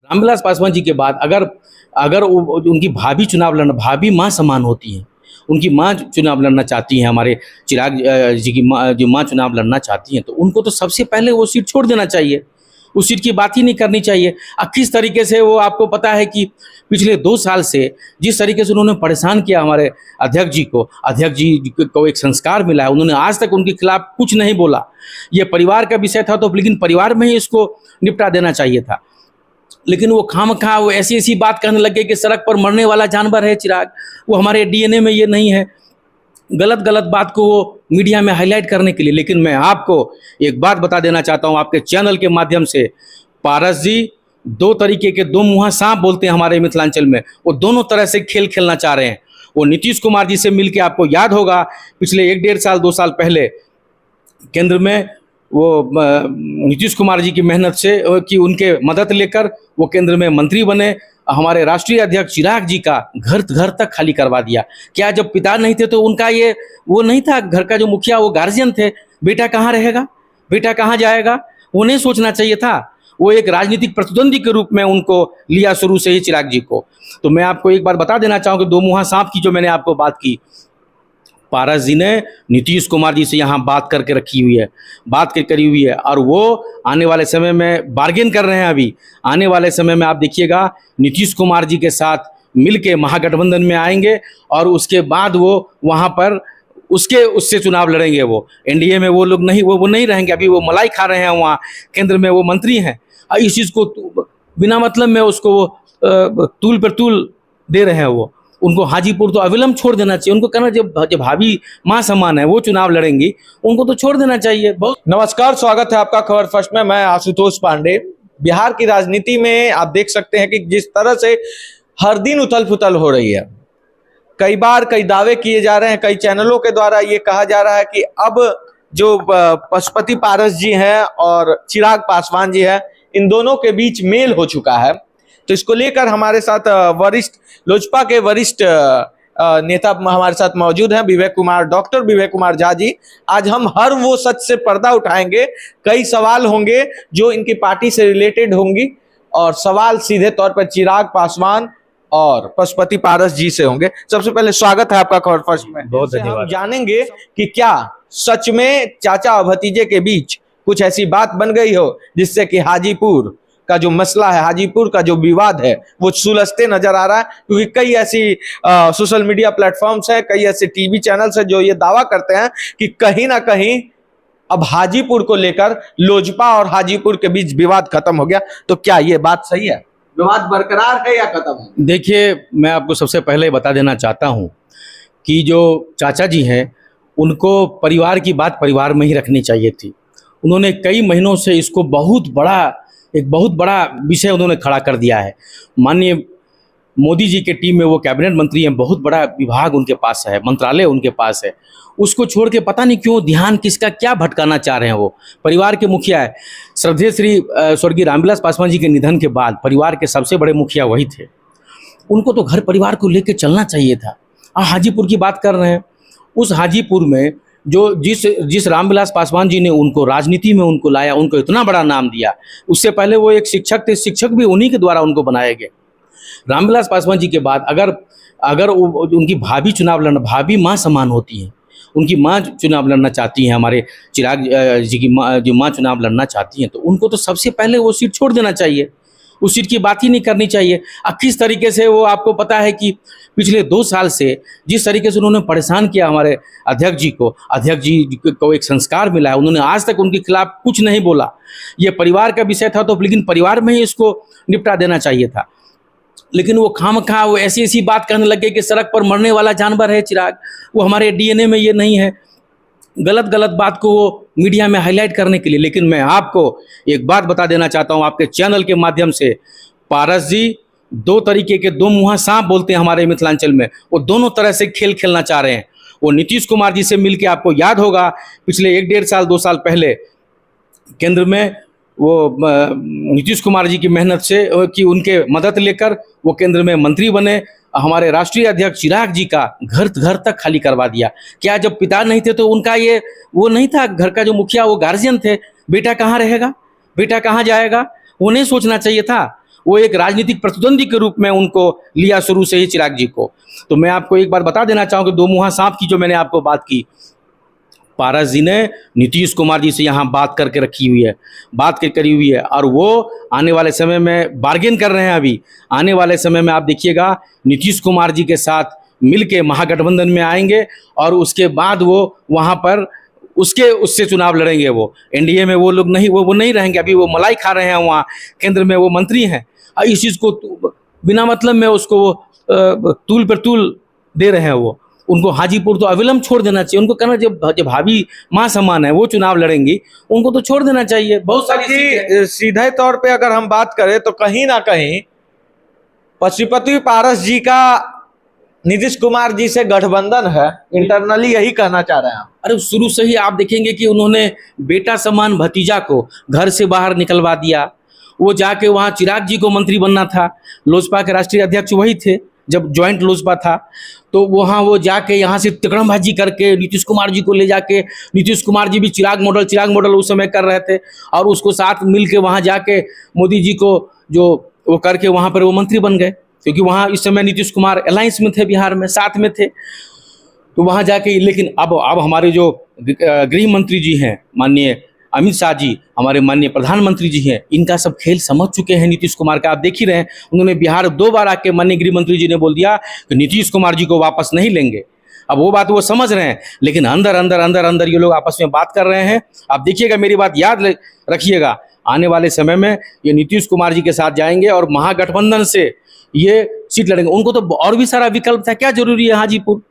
रामविलास पासवान जी के बाद अगर अगर उनकी भाभी चुनाव लड़ना, भाभी माँ समान होती हैं, उनकी माँ चुनाव लड़ना चाहती हैं, हमारे चिराग जी की माँ, जो माँ चुनाव लड़ना चाहती हैं, तो उनको तो सबसे पहले वो सीट छोड़ देना चाहिए, उस सीट की बात ही नहीं करनी चाहिए। किस तरीके से वो, आपको पता है कि पिछले 2 साल से जिस तरीके से उन्होंने परेशान किया हमारे अध्यक्ष जी को एक संस्कार मिला है, उन्होंने आज तक उनके खिलाफ कुछ नहीं बोला। ये परिवार का विषय था, तो लेकिन परिवार में ही इसको निपटा देना चाहिए था। लेकिन वो खामखा वो ऐसी ऐसी बात कहने लगे कि सड़क पर मरने वाला जानवर है चिराग, वो हमारे डीएनए में ये नहीं है, गलत गलत बात को वो मीडिया में हाईलाइट करने के लिए। लेकिन मैं आपको एक बात बता देना चाहता हूँ आपके चैनल के माध्यम से, पारस जी दो तरीके के दो मुँहा सांप बोलते हैं हमारे मिथिलांचल में, वो दोनों तरह से खेल खेलना चाह रहे हैं। वो नीतीश कुमार जी से मिलके, आपको याद होगा पिछले 1-1.5 साल 2 साल पहले केंद्र में वो नीतीश कुमार जी की मेहनत से कि उनके मदद लेकर वो केंद्र में मंत्री बने, हमारे राष्ट्रीय अध्यक्ष चिराग जी का घर घर तक खाली करवा दिया। क्या जब पिता नहीं थे तो उनका ये वो नहीं था, घर का जो मुखिया वो गार्जियन थे, बेटा कहाँ रहेगा, बेटा कहाँ जाएगा, वो नहीं सोचना चाहिए था। वो एक राजनीतिक प्रतिद्वंदी के रूप में उनको लिया शुरू से ही चिराग जी को। तो मैं आपको एक बार बता देना चाहूँ कि दो मुँहा सांप की जो मैंने आपको बात की, पारस जी ने नीतीश कुमार जी से यहाँ बात करके रखी हुई है, बात करी हुई है, और वो आने वाले समय में बार्गेन कर रहे हैं। अभी आने वाले समय में आप देखिएगा नीतीश कुमार जी के साथ मिलके महागठबंधन में आएंगे, और उसके बाद वो वहाँ पर उससे चुनाव लड़ेंगे। वो एनडीए में वो लोग नहीं, वो नहीं रहेंगे। अभी वो मलाई खा रहे हैं, वहाँ केंद्र में वो मंत्री हैं, और इस चीज़ को बिना मतलब में उसको वो तूल पर तूल दे रहे हैं। वो उनको हाजीपुर तो अविलंब छोड़ देना चाहिए। उनको कहना जब भाभी माँ समान है, वो चुनाव लड़ेंगी, उनको तो छोड़ देना चाहिए। बहुत नमस्कार, स्वागत है आपका खबर फर्स्ट में। मैं आशुतोष पांडे। बिहार की राजनीति में आप देख सकते हैं कि जिस तरह से हर दिन उथल पुथल हो रही है, कई बार कई दावे किए जा रहे हैं, कई चैनलों के द्वारा ये कहा जा रहा है कि अब जो पशुपति पारस जी हैं और चिराग पासवान जी हैं, इन दोनों के बीच मेल हो चुका है। तो इसको लेकर हमारे साथ लोजपा के वरिष्ठ नेता हमारे साथ मौजूद हैं, डॉक्टर विवेक कुमार झा जी। आज हम हर वो सच से पर्दा उठाएंगे। कई सवाल होंगे जो इनकी पार्टी से रिलेटेड होंगी, और सवाल सीधे तौर पर चिराग पासवान और पशुपति पारस जी से होंगे। सबसे पहले स्वागत है आपका खबर फर्स्ट में। बहुत धन्यवाद। हम जानेंगे कि क्या सच में चाचा और भतीजे के बीच कुछ ऐसी बात बन गई हो जिससे कि हाजीपुर का जो मसला है, हाजीपुर का जो विवाद है, वो सुलझते नजर आ रहा है। क्योंकि कई ऐसी सोशल मीडिया प्लेटफॉर्म्स हैं, कई ऐसे टीवी चैनल्स हैं जो ये दावा करते हैं कि कहीं ना कहीं अब हाजीपुर को लेकर लोजपा और हाजीपुर के बीच विवाद खत्म हो गया। तो क्या ये बात सही है? विवाद बरकरार है या खत्म है? देखिए, मैं आपको सबसे पहले बता देना चाहता हूँ कि जो चाचा जी हैं, उनको परिवार की बात परिवार में ही रखनी चाहिए थी। उन्होंने कई महीनों से इसको एक बहुत बड़ा विषय उन्होंने खड़ा कर दिया है। माननीय मोदी जी के टीम में वो कैबिनेट मंत्री हैं, बहुत बड़ा विभाग उनके पास है, मंत्रालय उनके पास है। उसको छोड़ के पता नहीं क्यों ध्यान किसका क्या भटकाना चाह रहे हैं। वो परिवार के मुखिया है। श्रद्धेय श्री स्वर्गीय रामविलास पासवान जी के निधन के बाद परिवार के सबसे बड़े मुखिया वही थे। उनको तो घर परिवार को लेकर चलना चाहिए था। हाजीपुर की बात कर रहे हैं, उस हाजीपुर में जो जिस रामविलास पासवान जी ने उनको राजनीति में उनको लाया, उनको इतना बड़ा नाम दिया, उससे पहले वो एक शिक्षक थे, शिक्षक भी उन्हीं के द्वारा उनको बनाए गए। रामविलास पासवान जी के बाद अगर उनकी भाभी चुनाव लड़ना, भाभी माँ समान होती हैं, उनकी माँ चुनाव लड़ना चाहती हैं, हमारे चिराग जी की माँ, जो माँ चुनाव लड़ना चाहती हैं, तो उनको तो सबसे पहले वो सीट छोड़ देना चाहिए, उस सीट की बात ही नहीं करनी चाहिए। किस तरीके से वो, आपको पता है कि पिछले 2 साल से जिस तरीके से उन्होंने परेशान किया हमारे अध्यक्ष जी को एक संस्कार मिला है, उन्होंने आज तक उनके खिलाफ कुछ नहीं बोला। ये परिवार का विषय था, तो लेकिन परिवार में ही इसको निपटा देना चाहिए था। लेकिन वो खामखा वो ऐसी ऐसी बात कहने लगे कि सड़क पर मरने वाला जानवर है चिराग, वो हमारे डीएनए में ये नहीं है, गलत गलत बात को वो मीडिया में हाईलाइट करने के लिए। लेकिन मैं आपको एक बात बता देना चाहता हूँ आपके चैनल के माध्यम से, पारस जी दो तरीके के दो मुँहा सांप बोलते हैं हमारे मिथिलांचल में, वो दोनों तरह से खेल खेलना चाह रहे हैं। वो नीतीश कुमार जी से मिलके, आपको याद होगा पिछले 1-1.5 साल 2 साल पहले केंद्र में वो नीतीश कुमार जी की मेहनत से कि उनके मदद लेकर वो केंद्र में मंत्री बने, हमारे राष्ट्रीय अध्यक्ष चिराग जी का घर घर तक खाली करवा दिया। क्या जब पिता नहीं थे तो उनका ये वो नहीं था, घर का जो मुखिया वो गार्जियन थे, बेटा कहाँ रहेगा, बेटा कहाँ जाएगा, वो नहीं सोचना चाहिए था। वो एक राजनीतिक प्रतिद्वंदी के रूप में उनको लिया शुरू से ही चिराग जी को। तो मैं आपको एक बात बता देना चाहूँगा, दो मुँहा सांप की जो मैंने आपको बात की, पारस जी ने नीतीश कुमार जी से यहाँ बात करके रखी हुई है, बात करी हुई है, और वो आने वाले समय में बार्गेन कर रहे हैं। अभी आने वाले समय में आप देखिएगा नीतीश कुमार जी के साथ मिलके महागठबंधन में आएंगे और उसके बाद वो वहाँ पर उससे चुनाव लड़ेंगे। वो एनडीए में वो लोग नहीं, वो नहीं रहेंगे। अभी वो मलाई खा रहे हैं, वहाँ केंद्र में वो मंत्री हैं, और इस चीज़ को बिना मतलब में उसको वो तूल पर तूल दे रहे हैं। वो उनको हाजीपुर तो अविलंब छोड़ देना चाहिए। उनको कहना जब भाभी माँ समान है, वो चुनाव लड़ेंगी, उनको तो छोड़ देना चाहिए। बहुत सारी सीधे तौर पे अगर हम बात करें तो कहीं ना कहीं पशुपति पारस जी का नीतीश कुमार जी से गठबंधन है, इंटरनली यही कहना चाह रहे हैं। अरे शुरू से ही आप देखेंगे कि उन्होंने बेटा समान भतीजा को घर से बाहर निकलवा दिया। वो जाके वहाँ चिराग जी को मंत्री बनना था, लोजपा के राष्ट्रीय अध्यक्ष वही थे जब ज्वाइंट लोजपा था, तो वहाँ वो जाके यहाँ से तिकड़मबाजी करके नीतीश कुमार जी को ले जाके, नीतीश कुमार जी भी चिराग मॉडल उस समय कर रहे थे, और उसको साथ मिल के वहाँ जाके मोदी जी को जो वो करके वहाँ पर वो मंत्री बन गए, क्योंकि वहाँ इस समय नीतीश कुमार अलायंस में थे, बिहार में साथ में थे। तो वहाँ जाके, लेकिन अब हमारे जो गृह मंत्री जी हैं माननीय अमित शाह जी, हमारे माननीय प्रधानमंत्री जी हैं, इनका सब खेल समझ चुके हैं नीतीश कुमार का। आप देख ही रहे हैं, उन्होंने बिहार 2 बार आके माननीय गृह मंत्री जी ने बोल दिया कि नीतीश कुमार जी को वापस नहीं लेंगे। अब वो बात वो समझ रहे हैं, लेकिन अंदर अंदर अंदर अंदर ये लोग आपस में बात कर रहे हैं। आप देखिएगा, मेरी बात याद रखिएगा, आने वाले समय में ये नीतीश कुमार जी के साथ जाएंगे और महागठबंधन से ये सीट लड़ेंगे। उनको तो और भी सारा विकल्प था, क्या जरूरी है हाजीपुर?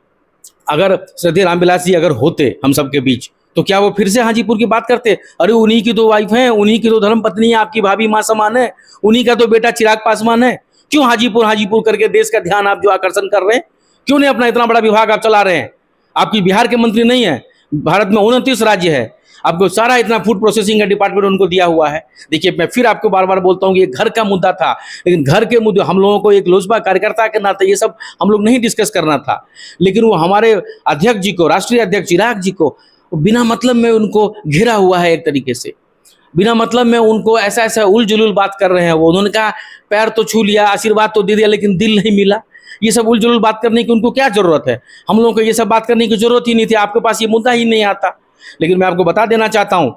अगर श्रद्धेय रामविलास जी अगर होते हम सबके बीच, तो क्या वो फिर से हाजीपुर की बात करते? अरे उन्हीं की तो वाइफ है, उन्हीं की तो धर्म पत्नी है, आपकी भाभी माँ समान है, उन्हीं का तो बेटा चिराग पासवान है। क्यों हाजीपुर करके देश का ध्यान आप जो आकर्षण कर रहे हैं? क्यों नहीं अपना इतना बड़ा विभाग आप चला रहे हैं? आपकी बिहार के मंत्री नहीं है, भारत में 29 राज्य है, आपको सारा इतना फूड प्रोसेसिंग का डिपार्टमेंट उनको दिया हुआ है। देखिए, मैं फिर आपको बार बार बोलता हूँ कि ये घर का मुद्दा था, लेकिन घर के मुद्दे हम लोगों को एक लोजपा कार्यकर्ता के नाते ये सब हम लोग नहीं डिस्कस करना था, लेकिन वो हमारे अध्यक्ष जी को, राष्ट्रीय अध्यक्ष चिराग जी को बिना मतलब में उनको घेरा हुआ है। एक तरीके से बिना मतलब में उनको ऐसा ऐसा उल जुलूल बात कर रहे हैं। वो उन्होंने कहा पैर तो छू लिया, आशीर्वाद तो दे दिया, लेकिन दिल नहीं मिला। ये सब उल जुलूल बात करने की उनको क्या जरूरत है? हम लोगों को ये सब बात करने की जरूरत ही नहीं थी, आपके पास ये मुद्दा ही नहीं आता। लेकिन मैं आपको बता देना चाहता हूँ,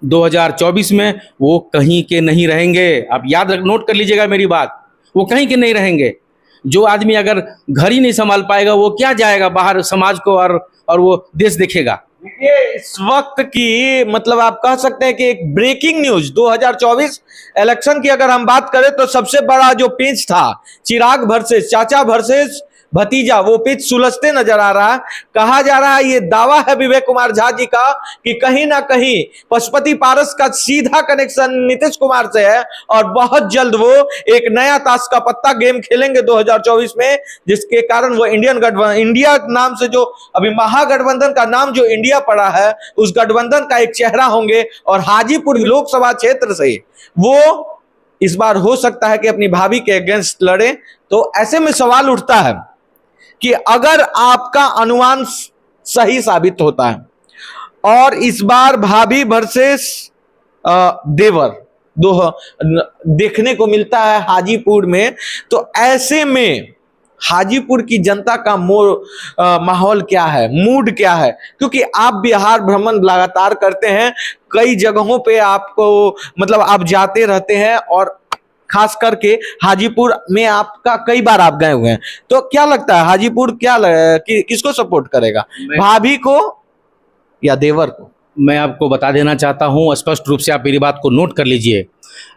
2024 में वो कहीं के नहीं रहेंगे। आप नोट कर लीजिएगा मेरी बात, वो कहीं के नहीं रहेंगे। जो आदमी अगर घर ही नहीं संभाल पाएगा, वो क्या जाएगा बाहर समाज को और वो देश देखेगा। ये इस वक्त की मतलब आप कह सकते हैं कि एक ब्रेकिंग न्यूज 2024 इलेक्शन की अगर हम बात करें तो सबसे बड़ा जो पिच था, चिराग वर्सेस चाचा वर्सेस भतीजा, वो पिच सुलझते नजर आ रहा है। कहा जा रहा है, ये दावा है विवेक कुमार झा जी का कि कहीं ना कहीं पशुपति पारस का सीधा कनेक्शन नीतीश कुमार से है और बहुत जल्द वो एक नया ताश का पत्ता गेम खेलेंगे 2024 में, जिसके कारण वो इंडिया नाम से जो अभी महागठबंधन का नाम जो इंडिया पड़ा है, उस गठबंधन का एक चेहरा होंगे। और हाजीपुर लोकसभा क्षेत्र से वो इस बार हो सकता है कि अपनी भाभी के अगेंस्ट लड़े। तो ऐसे में सवाल उठता है कि अगर आपका अनुमान सही साबित होता है और इस बार भाभी वर्सेस देवर देखने को मिलता है हाजीपुर में, तो ऐसे में हाजीपुर की जनता का माहौल क्या है, मूड क्या है? क्योंकि आप बिहार भ्रमण लगातार करते हैं, कई जगहों पे आपको मतलब आप जाते रहते हैं और खास करके हाजीपुर में आपका कई बार आप गए हुए हैं, तो क्या लगता है हाजीपुर किसको सपोर्ट करेगा, भाभी को या देवर को? मैं आपको बता देना चाहता हूं, स्पष्ट रूप से आप मेरी बात को नोट कर लीजिए।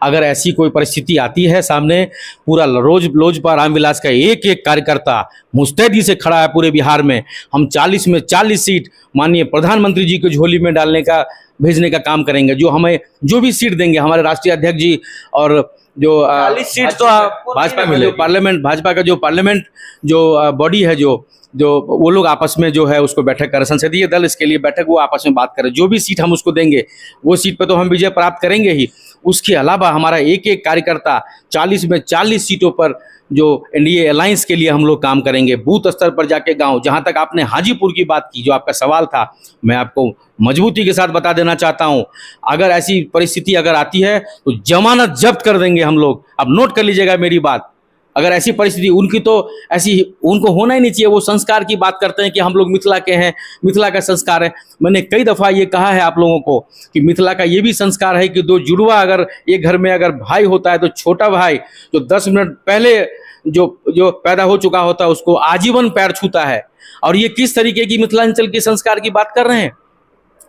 अगर ऐसी कोई परिस्थिति आती है सामने, पूरा लोजपा रामविलास का एक एक कार्यकर्ता मुस्तैदी से खड़ा है पूरे बिहार में। हम 40 में 40 सीट माननीय प्रधानमंत्री जी की झोली में भेजने का काम करेंगे। जो हमें जो भी सीट देंगे हमारे राष्ट्रीय अध्यक्ष जी, और जो 40 सीट तो भाजपा में जो पार्लियामेंट, भाजपा का जो पार्लियामेंट जो बॉडी है, जो वो लोग आपस में जो है उसको बैठक करें, संसदीय दल इसके लिए बैठक वो आपस में बात करें। जो भी सीट हम उसको देंगे वो सीट पे तो हम विजय प्राप्त करेंगे ही। उसके अलावा हमारा एक एक कार्यकर्ता 40 में 40 सीटों पर जो एनडीए अलायंस के लिए हम लोग काम करेंगे, बूथ स्तर पर जाके गांव। जहां तक आपने हाजीपुर की बात की, जो आपका सवाल था, मैं आपको मजबूती के साथ बता देना चाहता हूं, अगर ऐसी परिस्थिति अगर आती है तो जमानत जब्त कर देंगे हम लोग। अब नोट कर लीजिएगा मेरी बात। अगर ऐसी परिस्थिति उनकी, तो ऐसी उनको होना ही नहीं चाहिए। वो संस्कार की बात करते हैं कि हम लोग मिथिला के हैं, मिथिला का संस्कार है। मैंने कई दफ़ा ये कहा है आप लोगों को कि मिथिला का ये भी संस्कार है कि दो जुड़वा अगर एक घर में अगर भाई होता है तो छोटा भाई जो 10 मिनट पहले जो पैदा हो चुका होता है उसको आजीवन पैर छूता है। और ये किस तरीके की मिथिलांचल के संस्कार की बात कर रहे हैं?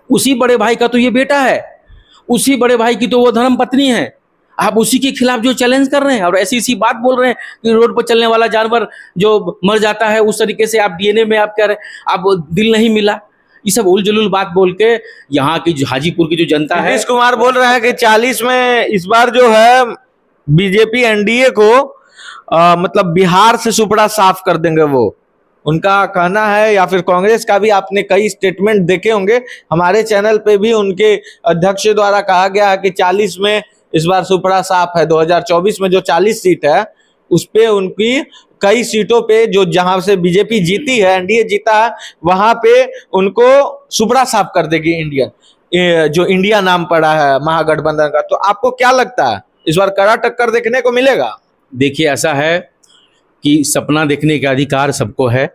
उसी बड़े भाई का तो ये बेटा है, उसी बड़े भाई की तो वो धर्म पत्नी है। आप उसी के खिलाफ जो चैलेंज कर रहे हैं और ऐसी बात बोल रहे हैं कि रोड पर चलने वाला जानवर जो मर जाता है उस तरीके से आप डीएनए में आप कह रहे हैं आप दिल नहीं मिला। ये सब उल जुलूल बात बोल के यहाँ की हाजीपुर की जो जनता है। नीतीश कुमार बोल रहे हैं कि 40 में इस बार जो है बीजेपी एनडीए को मतलब बिहार से सुपड़ा साफ कर देंगे। वो उनका कहना है, या फिर कांग्रेस का भी आपने कई स्टेटमेंट देखे होंगे, हमारे चैनल पे भी उनके अध्यक्ष द्वारा कहा गया है कि 40 में इस बार सुपड़ा साफ है। 2024 में जो 40 सीट है उस पे उनकी कई सीटों पे जो जहां से बीजेपी जीती है, एनडीए जीता है, वहां पे उनको सुपड़ा साफ कर देगी इंडियन, जो इंडिया नाम पड़ा है महागठबंधन का। तो आपको क्या लगता है इस बार कड़ा टक्कर देखने को मिलेगा? देखिए, ऐसा है कि सपना देखने का अधिकार सबको है।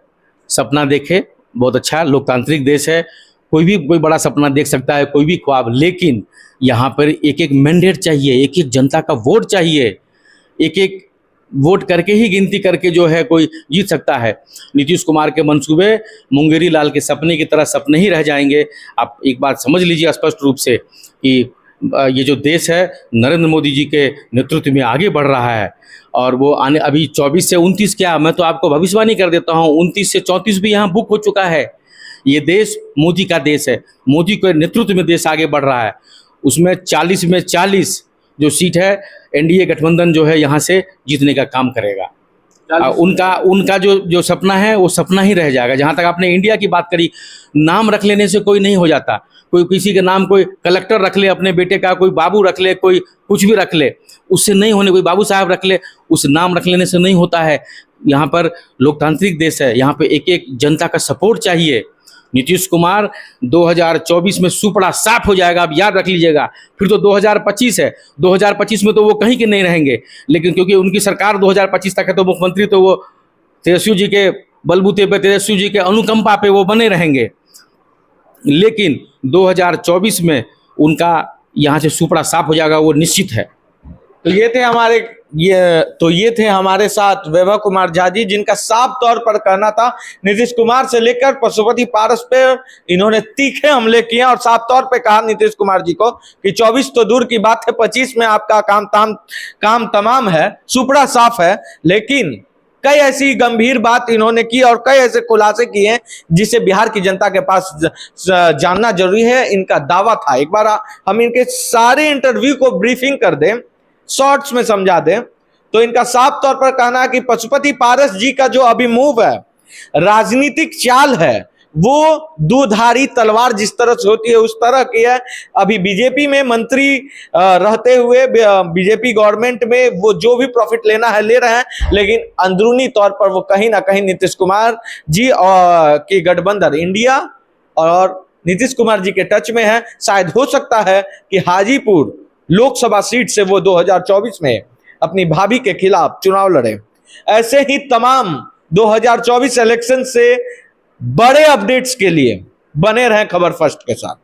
सपना देखे, बहुत अच्छा, लोकतांत्रिक देश है, कोई भी कोई बड़ा सपना देख सकता है, कोई भी ख्वाब। लेकिन यहाँ पर एक एक मैंडेट चाहिए, एक एक जनता का वोट चाहिए। एक एक वोट करके ही गिनती करके जो है कोई जीत सकता है। नीतीश कुमार के मंसूबे मुंगेरी लाल के सपने की तरह सपने ही रह जाएंगे। आप एक बात समझ लीजिए स्पष्ट रूप से कि ये जो देश है नरेंद्र मोदी जी के नेतृत्व में आगे बढ़ रहा है। और वो आने अभी 24 से 29 क्या, मैं तो आपको भविष्यवाणी कर देता हूँ, 29 से 34 भी यहाँ बुक हो चुका है। ये देश मोदी का देश है, मोदी के नेतृत्व में देश आगे बढ़ रहा है। उसमें 40 में 40 जो सीट है एनडीए गठबंधन जो है यहाँ से जीतने का काम करेगा। उनका जो सपना है वो सपना ही रह जाएगा। जहाँ तक आपने इंडिया की बात करी, नाम रख लेने से कोई नहीं हो जाता। कोई किसी के नाम, कोई कलेक्टर रख ले अपने बेटे का, कोई बाबू रख ले, कोई कुछ भी रख ले, उससे नहीं होने, कोई बाबू साहब रख ले, उस नाम रख लेने से नहीं होता है। यहाँ पर लोकतांत्रिक देश है, यहाँ पे एक एक जनता का सपोर्ट चाहिए। नीतीश कुमार 2024 में सुपड़ा साफ हो जाएगा, आप याद रख लीजिएगा। फिर तो 2025 है, 2025 में तो वो कहीं के नहीं रहेंगे। लेकिन क्योंकि उनकी सरकार 2025 तक है तो मुख्यमंत्री तो वो तेजस्वी जी के बलबूते पे, तेजस्वी जी के अनुकंपा पे वो बने रहेंगे। लेकिन 2024 में उनका यहाँ से सुपड़ा साफ हो जाएगा, वो निश्चित है। तो ये थे हमारे साथ वैभव कुमार झा जी, जिनका साफ तौर पर कहना था नीतीश कुमार से लेकर पशुपति पारस पे इन्होंने तीखे हमले किए और साफ तौर पे कहा नीतीश कुमार जी को कि 24 तो दूर की बात है, 25 में आपका काम तमाम है, सुपड़ा साफ है। लेकिन कई ऐसी गंभीर बात इन्होंने की और कई ऐसे खुलासे किए हैं जिसे बिहार की जनता के पास जानना जरूरी है। इनका दावा था, एक बार हम इनके सारे इंटरव्यू को ब्रीफिंग कर दें, शॉर्ट्स में समझा दें, तो इनका साफ तौर पर कहना है कि पशुपति पारस जी का जो अभी मूव है, राजनीतिक चाल है, वो दुधारी तलवार जिस तरह से होती है उस तरह की है। अभी बीजेपी में मंत्री रहते हुए बीजेपी गवर्नमेंट में वो जो भी प्रॉफिट लेना है ले रहे हैं, लेकिन अंदरूनी तौर पर वो कहीं ना कहीं नीतीश कुमार जी की गठबंधन इंडिया और नीतीश कुमार जी के टच में है। शायद हो सकता है कि हाजीपुर लोकसभा सीट से वो 2024 में अपनी भाभी के खिलाफ चुनाव लड़े। ऐसे ही तमाम 2024 इलेक्शन से बड़े अपडेट्स के लिए बने रहें खबर फर्स्ट के साथ।